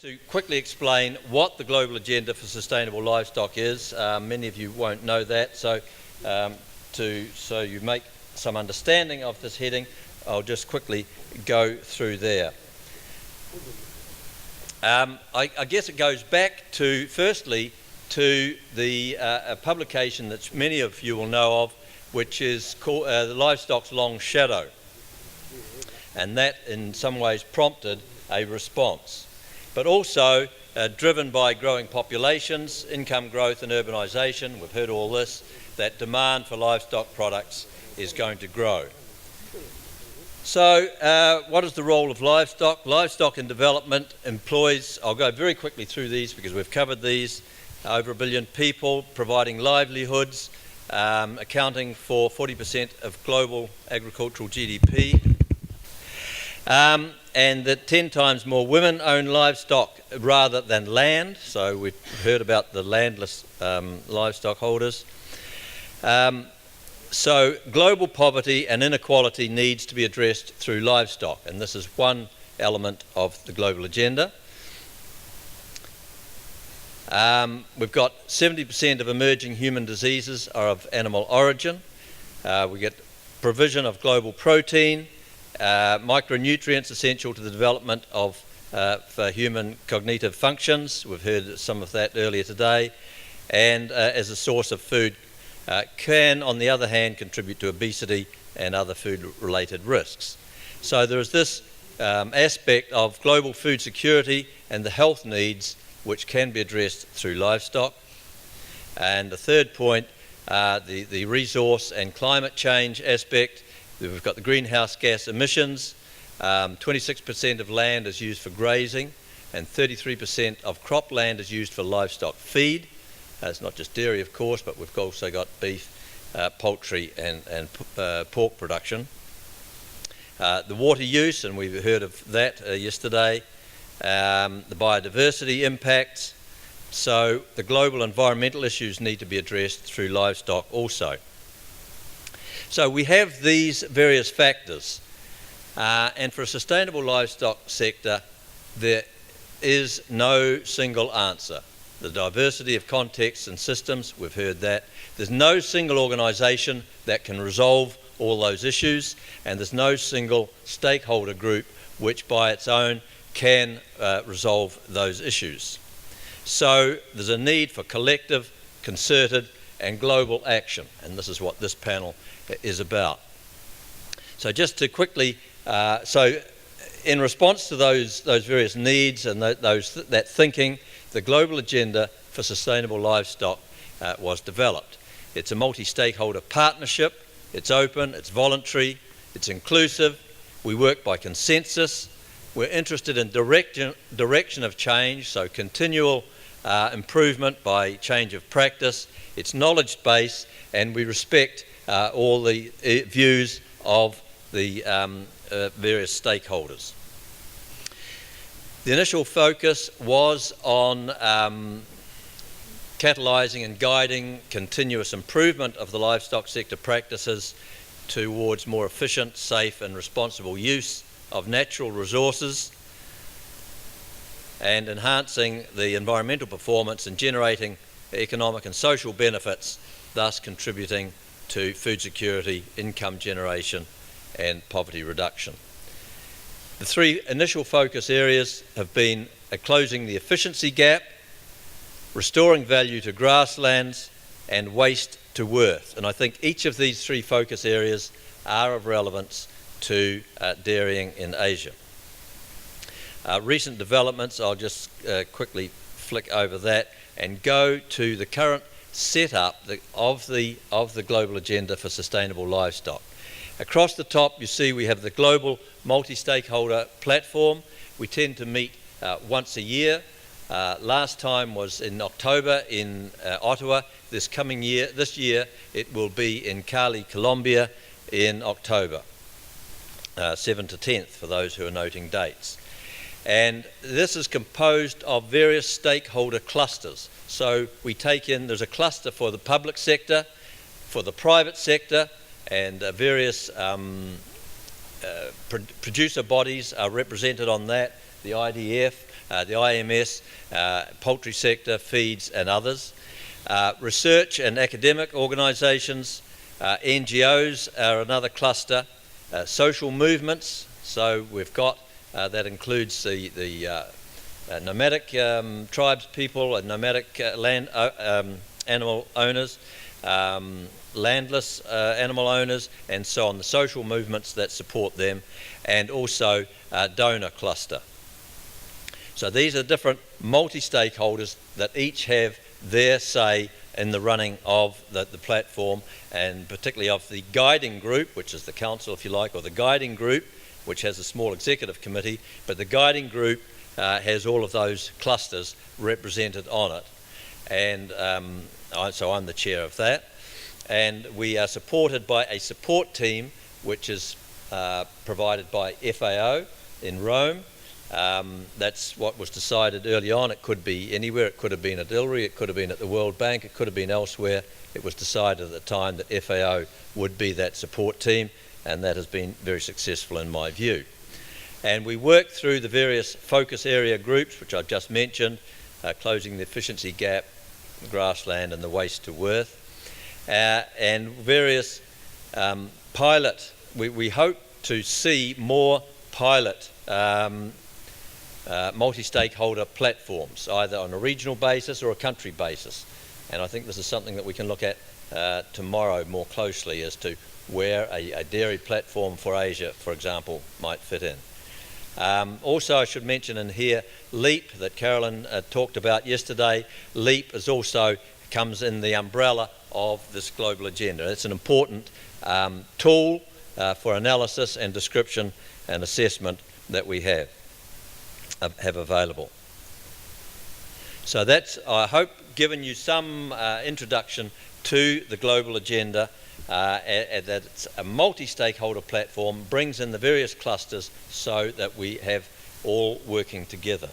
To quickly explain what the Global Agenda for Sustainable Livestock is. Many of you won't know that, so you make some understanding of this heading, I'll just quickly go through there. I guess it goes back to, firstly, to the publication that many of you will know of, which is called the Livestock's Long Shadow, and that in some ways prompted a response. But also driven by growing populations, income growth and urbanisation, we've heard all this, that demand for livestock products is going to grow. So what is the role of livestock? Livestock in development employs, I'll go very quickly through these because we've covered these, over 1 billion people, providing livelihoods, accounting for 40% of global agricultural GDP. And that 10 times more women own livestock rather than land. So we've heard about the landless livestock holders. So global poverty and inequality needs to be addressed through livestock, and this is one element of the global agenda. We've got 70% of emerging human diseases are of animal origin. We get provision of global protein, micronutrients essential to the development of for human cognitive functions. We've heard some of that earlier today. And as a source of food can, on the other hand, contribute to obesity and other food-related risks. So there is this aspect of global food security and the health needs which can be addressed through livestock. And the third point, the resource and climate change aspect. We've got the greenhouse gas emissions. 26% of land is used for grazing and 33% of cropland is used for livestock feed. It's not just dairy, of course, but we've also got beef, poultry and pork production. The water use, and we've heard of that yesterday. The biodiversity impacts. So the global environmental issues need to be addressed through livestock also. So we have these various factors, and for a sustainable livestock sector, there is no single answer. The diversity of contexts and systems, we've heard that. There's no single organisation that can resolve all those issues, and there's no single stakeholder group which by its own can resolve those issues. So there's a need for collective, concerted and global action, and this is what this panel is about. So just to quickly, so in response to those various needs and that thinking, the Global Agenda for Sustainable Livestock was developed. It's a multi-stakeholder partnership, it's open, it's voluntary, it's inclusive, we work by consensus, we're interested in direction of change, so continual improvement by change of practice, it's knowledge-based, and we respect all the views of the various stakeholders. The initial focus was on catalysing and guiding continuous improvement of the livestock sector practices towards more efficient, safe and responsible use of natural resources and enhancing the environmental performance and generating economic and social benefits, thus contributing to food security, income generation and poverty reduction. The three initial focus areas have been closing the efficiency gap, restoring value to grasslands and waste to worth. And I think each of these three focus areas are of relevance to dairying in Asia. Recent developments, I'll just quickly flick over that and go to the current setup of the Global Agenda for Sustainable Livestock. Across the top you see we have the global multi-stakeholder platform. We tend to meet once a year. Last time was in October in Ottawa. This year it will be in Cali, Colombia in October, 7th to 10th for those who are noting dates. And this is composed of various stakeholder clusters. So we take in, there's a cluster for the public sector, for the private sector, and various producer bodies are represented on that, the IDF, the IMS, poultry sector, feeds and others. Research and academic organisations, NGOs are another cluster. Social movements, so we've got, that includes the nomadic tribes people and nomadic animal owners, landless animal owners, and so on, the social movements that support them, and also donor cluster. So these are different multi-stakeholders that each have their say in the running of the platform, and particularly of the guiding group, which is the council, if you like, or the guiding group, which has a small executive committee, but the guiding group has all of those clusters represented on it. And so I'm the chair of that. And we are supported by a support team, which is provided by FAO in Rome. That's what was decided early on. It could be anywhere. It could have been at ILRI, it could have been at the World Bank, it could have been elsewhere. It was decided at the time that FAO would be that support team, and that has been very successful in my view. And we worked through the various focus area groups, which I've just mentioned, closing the efficiency gap, grassland and the waste to worth, and various pilot. We hope to see more pilot multi-stakeholder platforms, either on a regional basis or a country basis. And I think this is something that we can look at tomorrow more closely as to where a dairy platform for Asia, for example, might fit in. Also, I should mention in here LEAP that Carolyn talked about yesterday. LEAP is also comes in the umbrella of this global agenda. It's an important tool for analysis and description and assessment that we have available. So that's, I hope, given you some introduction to the global agenda, that it's a multi-stakeholder platform, brings in the various clusters so that we have all working together.